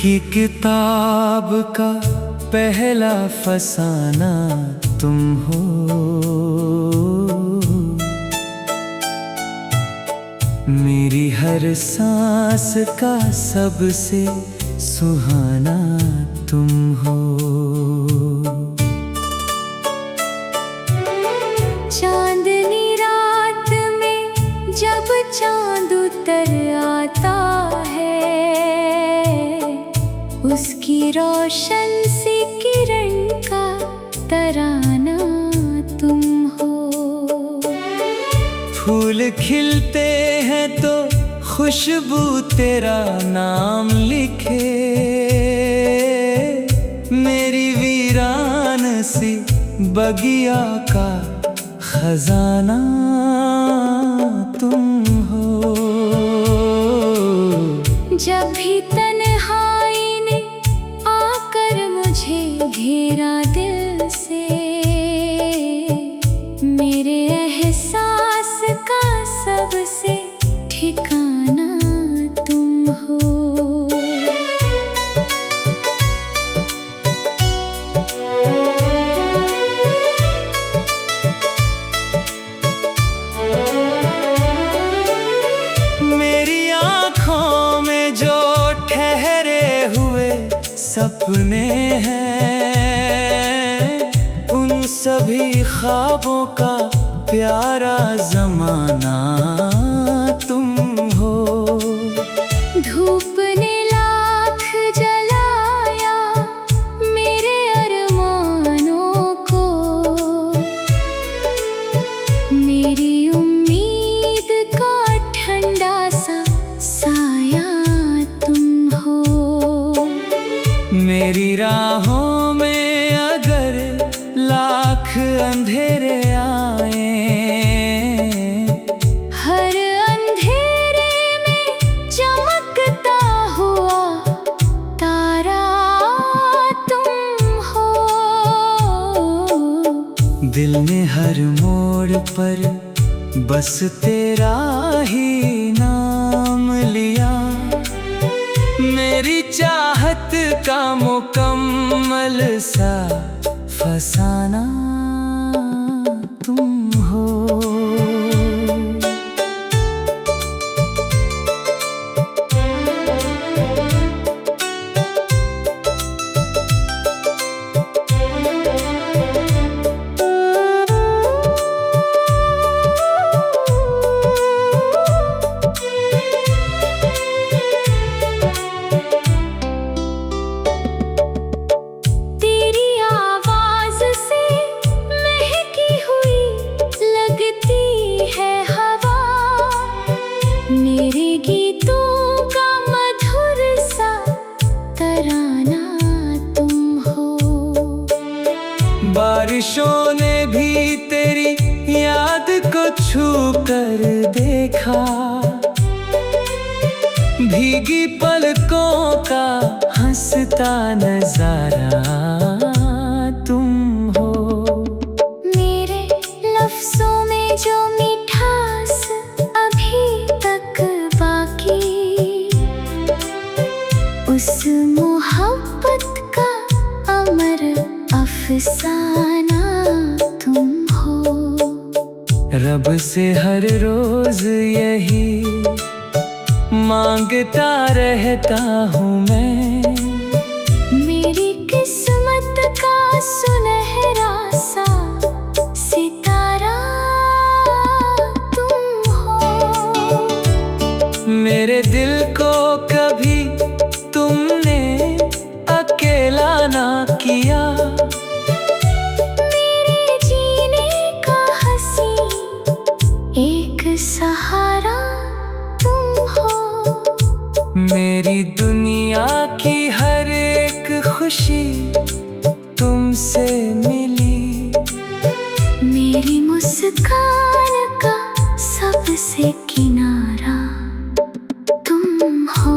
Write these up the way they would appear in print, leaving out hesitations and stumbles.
की किताब का पहला फसाना तुम हो। मेरी हर सांस का सबसे सुहाना तुम हो। चांदनी रात में जब चांद उतर आता है, उसकी रोशन सी किरण का तराना तुम हो। फूल खिलते हैं तो खुशबू तेरा नाम लिखे, मेरी वीरान सी बगिया का खजाना तुम हो। जब भी तन्हाई ने आकर मुझे घेरा दिल से, मेरे एहसास का सबसे ठिकाना तुम हो। मेरी आँखों में जो ठहरे हुए सपने हैं, उन सभी ख्वाबों का प्यारा ज़माना तुम हो। धूप ने लाख जलाया मेरे अरमानों को, मेरी उम्मीद का ठंडा सा साया तुम हो। मेरी राहों में अगर लाख अंधेरे आए, हर अंधेरे में चमकता हुआ तारा तुम हो। दिल ने हर मोड़ पर बस तेरा ही नाम लिया, मेरी चाहत का मुकम्मल सा फसाना तुम हो। मेरे गीतों का मधुर सा तराना तुम हो। बारिशों ने भी तेरी याद को छू कर देखा, भीगी पलकों का हंसता नजारा तुम हो। मेरे लफ्जों में जो मिठास अभी तक बाकी, उस मोहब्बत का अमर अफसाना तुम हो। रब से हर रोज यही मांगता रहता हूँ मैं, मेरी किस्मत का सुनहरा सा सितारा तुम हो। मेरे दिल को कभी तुमने अकेला ना किया, मेरे जीने का हंसी एक सहारा तुम हो। मेरी दुनिया की हर एक खुशी तुमसे मिली, मेरी मुस्कान का सबसे किनारा तुम हो।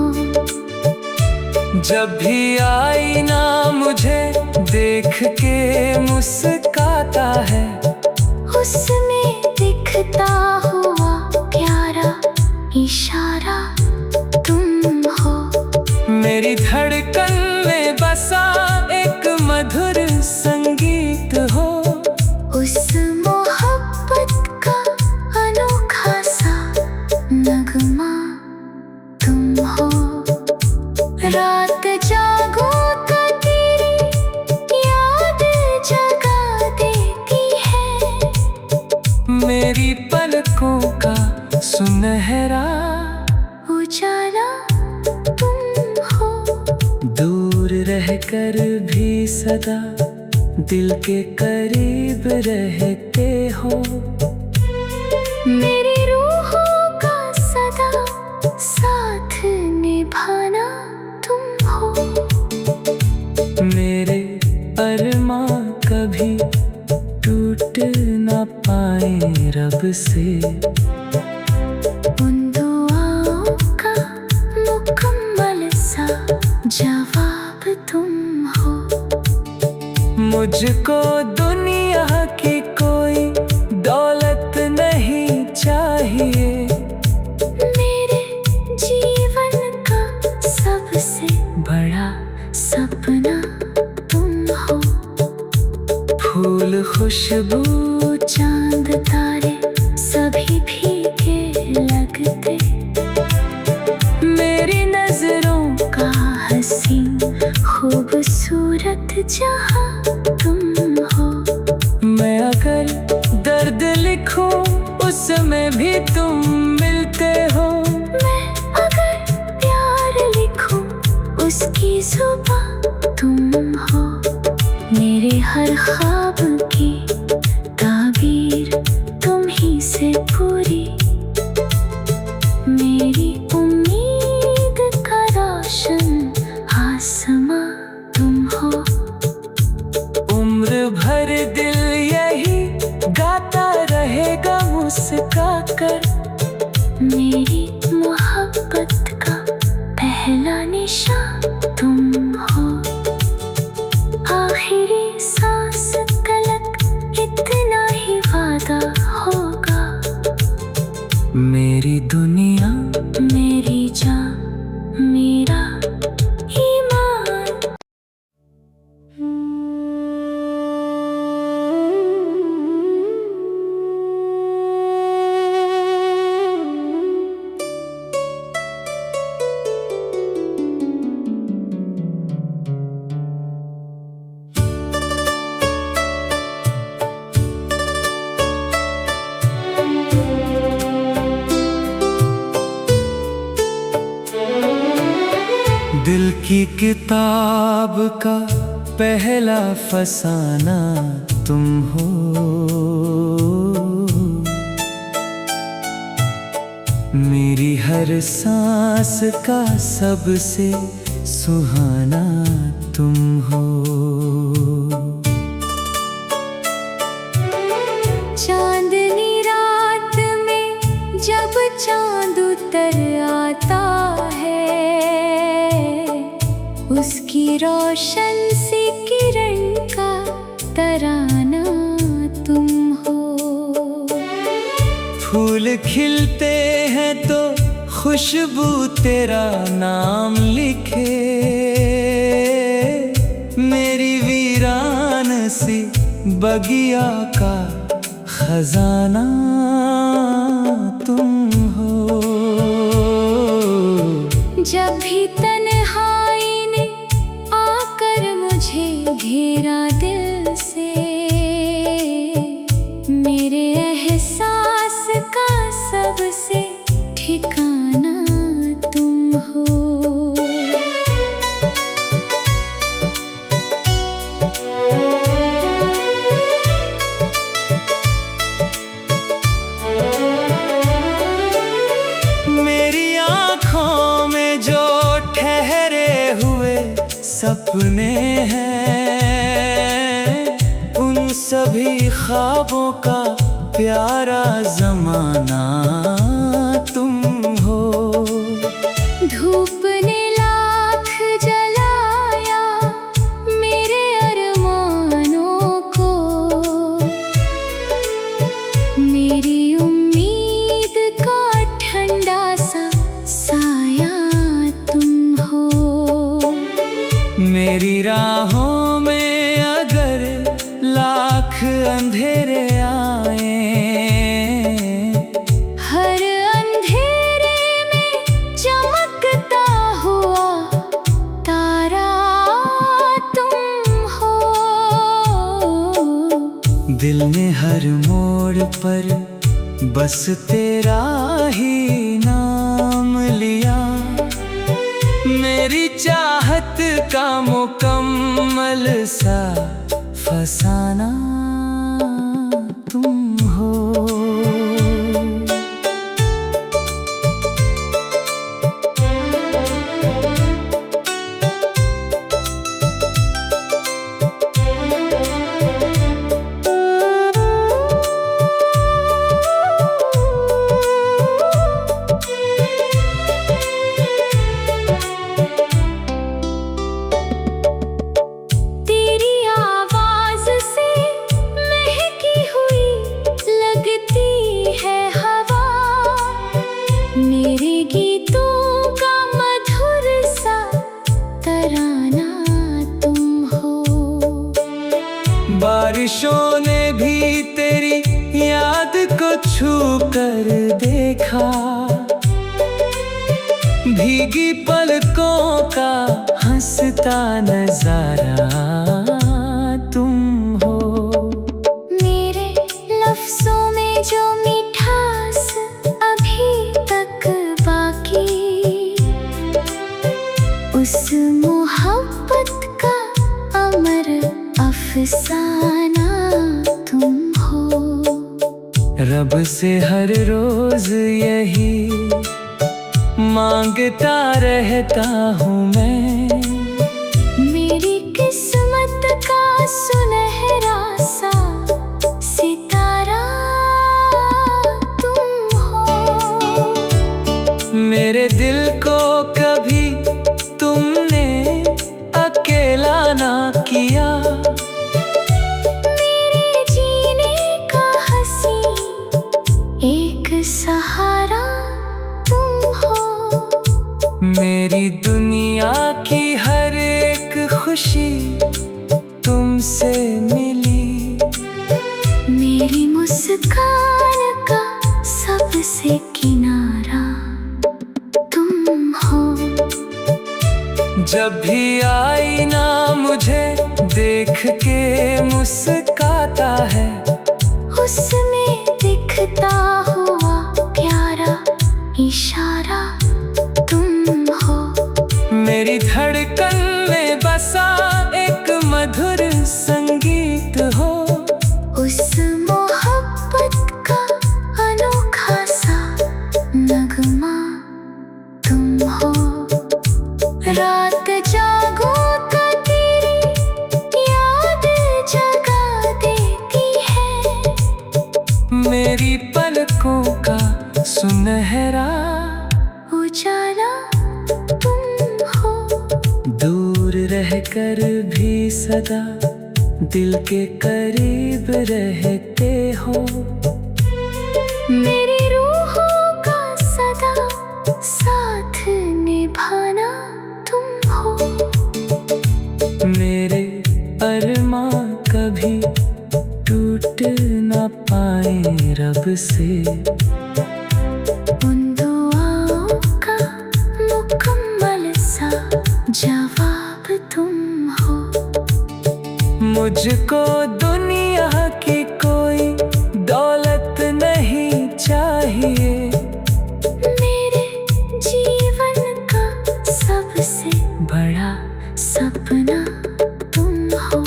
जब भी आईना मुझे देख के मुस्काता है, उसमें दिखता हुआ प्यारा इशारा तुम हो। मेरी धड़कन में बसा एक मधुर संगीत हो। उस मोहब्बत का अनोखा सा नगमा तुम हो। रात जागो तो तेरी याद जगा देती है। मेरी पलकों का सुनहरा उजाला तुम हो। दूर रहकर भी सदा दिल के करीब रहते हो। मेरी रूहों का सदा साथ निभाना तुम हो। मेरे अरमां कभी टूट ना पाए रब से। उन दुआओं का मुकम्मल सा जवाब तुम हो। मुझको दुनिया की कोई दौलत नहीं चाहिए। मेरे जीवन का सबसे बड़ा सपना तुम हो। फूल खुशबू चांद तारे सभी भीगे लगते। मेरी नजरों का हसीन खूबसूरत जहां तुम हो। मैं अगर दर्द लिखूं उसमें भी तुम मिलते हो। मैं अगर प्यार लिखूं उसकी जुबां तुम हो। मेरे हर ख्वाब की ताबीर तुम ही से पूरी। मेरी उम्मीद का रोशन आसमां तुम हो। उम्र भर दिल यही गाता रहेगा मुस्का कर। मेरी मोहब्बत का पहला निशान तुम हो। आखिरी सांस तलक इतना ही वादा होगा। मेरी दुनिया मेरी जान मेरा ईमान। दिल की किताब का पहला फसाना तुम हो। मेरी हर सांस का सबसे सुहाना तुम हो। चांदनी रात में जब चांद उतर आता है। उसकी रोशन सी किरण का तराना तुम हो। फूल खिलते हैं तो खुशबू तेरा नाम लिखे। मेरी वीरान सी बगिया का खजाना तुम हो। जब भी तन्हाई ने आकर मुझे घेरा दिल से। मेरे एहसास का सबसे ठिकाना तुम हो। मेरी आँखों में जो ठहरे हुए सपने हैं। उन सभी ख्वाबों का प्यारा जमाना तुम हो। धूप ने लाख जलाया मेरे अरमानों को। मेरी उम्मीद का ठंडा सा साया तुम हो। राहों में अगर लाख अंधेरे आए, हर अंधेरे में चमकता हुआ तारा तुम हो। दिल ने हर मोड़ पर बस तेरा ही नाम लिया, मेरी चाहत का मुकम्मल सा फसाना तुम हो। मेरे गीतों का मधुर सा तराना तुम हो। बारिशों ने भी तेरी याद को छू कर देखा, भीगी पलकों का हंसता नजारा तुम हो। मेरे लफ्जों में जो मिठास अभी तक बाकी, उस मोहब्बत का अमर अफसाना तुम हो। रब से हर रोज यही मांगता रहता हूँ मैं, मेरी किस्मत का सुनहरा सा सितारा तुम हो। मेरे दिल को कभी तुमने अकेला ना किया, मेरे जीने का हंसी एक सहारा तुम हो। मेरी दुनिया की हर एक खुशी तुमसे मिली, मेरी मुस्कान का सबसे किनारा तुम हो। जब भी आईना मुझे देख के मुस्काता है, उसमें दिखता हुआ प्यारा इशारा तुम हो। मेरी धड़कन में बसा एक मधुर संगीत हो, उस मोहब्बत का अनोखा सा नगमा तुम हो। रात जागो तो तेरी याद जगा देती है, मेरी पलकों का सुनहरा उजाला तुम हो। दूर रहकर भी सदा दिल के करीब रहते हो, मेरी रूहों का सदा साथ निभाना तुम हो। मेरे अरमां कभी टूट ना पाए रब से, उन दुआओं का मुकम्मल सा जवाब तुम हो। मुझको दुनिया की कोई दौलत नहीं चाहिए, मेरे जीवन का सबसे बड़ा सपना तुम हो।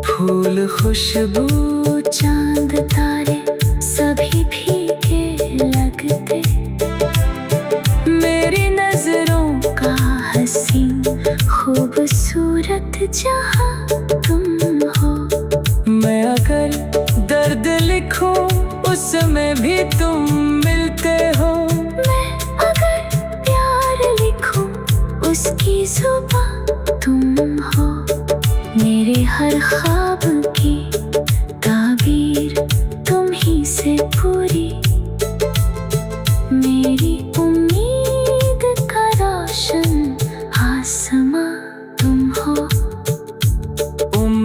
फूल खुशबू चांद तारे सभी भीगे लगते, मेरी नजरों का हसीन खूबसूरत जहां तुम हो। मैं अगर दर्द लिखूं उसमें भी तुम मिलते हो, मैं अगर प्यार लिखूं उसकी जुबां तुम हो। मेरे हर ख्वाब की ताबीर तुम ही से पूरी, मेरी उम्मीद का रोशन आसमां तुम हो।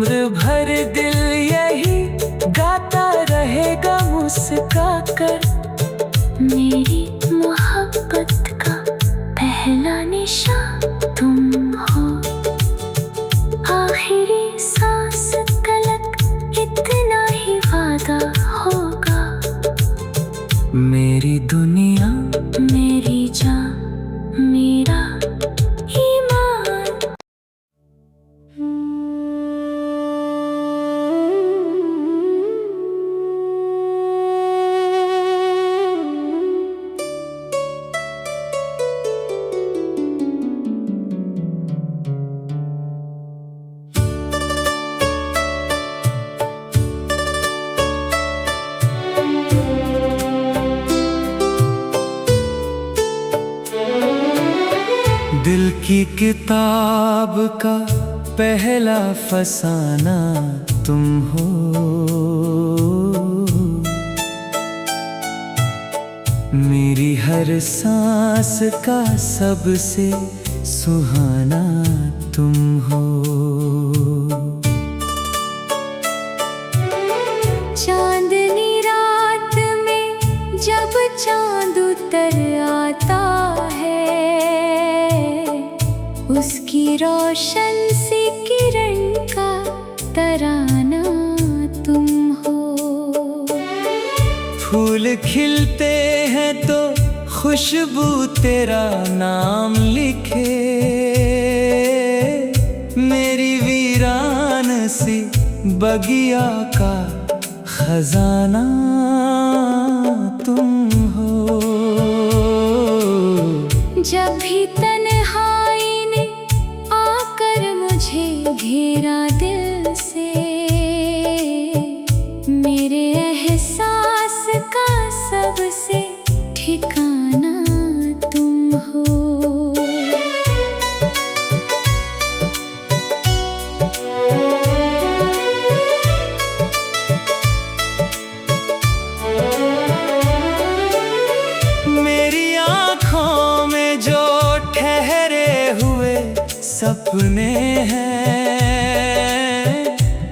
उम्र भर दिल यही गाता रहेगा मुस्का कर। मेरी मोहब्बत का पहला निशान तुम हो, आखिरी सांस तलक इतना ही वादा होगा। मेरी दुनिया, मेरी जान, मेरा ईमान। दिल की किताब का पहला फसाना तुम हो। मेरी हर सांस का सबसे सुहाना तुम हो। चांदनी रात में जब चांद उतर आता है, उसकी रोशन सी किरण का तराना तुम हो। फूल खिलते हैं तो खुशबू तेरा नाम लिखे। मेरी वीरान सी बगिया का खजाना तुम हो। जब भी तन्हाई ने आकर मुझे घेरा दिल से, मेरे एहसास का सबसे ठिकाना तुम हो। मेरी आँखों में जो ठहरे हुए सपने हैं,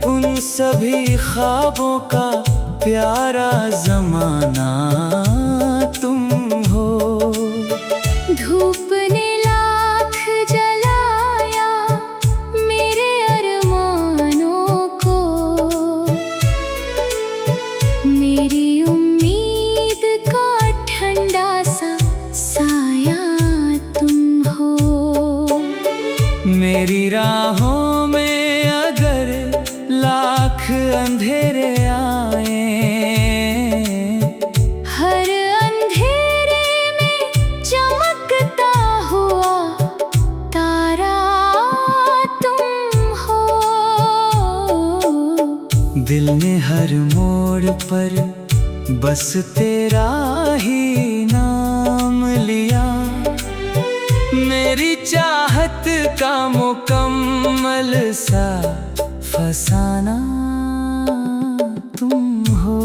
उन सभी ख्वाबों का प्यारा जमाना तुम हो। धूप ने लाख जलाया मेरे अरमानों को, मेरी उम्मीद का ठंडा सा साया तुम हो। मेरी राहों में अगर लाख अंधेरे आए, हर अंधेरे में चमकता हुआ तारा तुम हो। दिल ने हर मोड़ पर बस तेरा ही नाम लिया। मेरी चाहत का मुकम्मल सा फसाना तुम हो।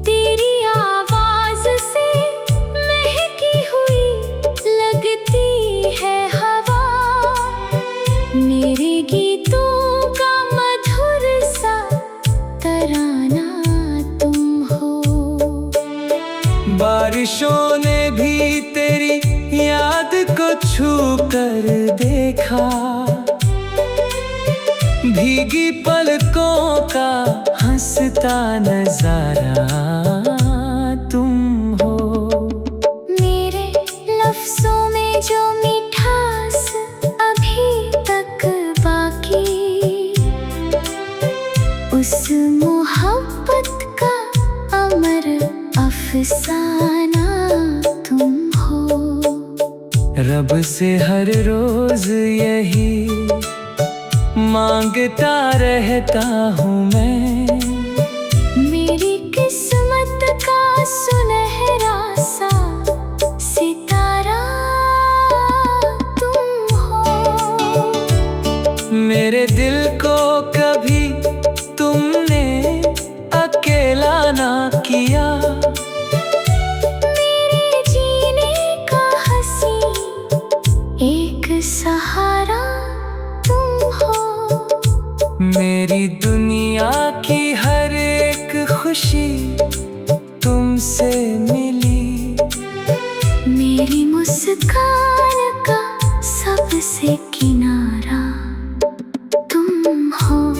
तेरी आवाज से महकी हुई लगती है हवा, मेरे गीतों का मधुर सा तराना तुम हो। बारिशों ने भी तेरी याद को छू कर देखा। भीगी पलकों का हंसता नजारा तुम हो। मेरे लफ्जों में जो मिठास अभी तक बाकी, उस मोहब्बत का अमर अफसाना तुम हो। रब से हर रोज यही मांगता रहता हूँ मैं। मेरी किस्मत का सुनहरा मेरी दुनिया की हर एक खुशी तुमसे मिली। मेरी मुस्कान का सबसे किनारा तुम हो।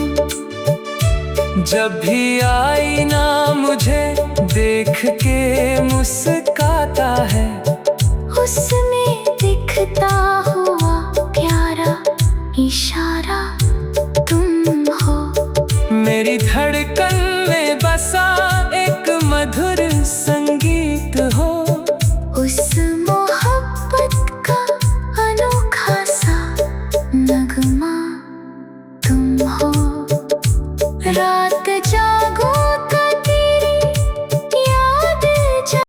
जब भी आईना मुझे देख के मुस्काता है, उसमें दिखता हुआ प्यारा इशारा तुम हो। मेरी धड़कन में बसा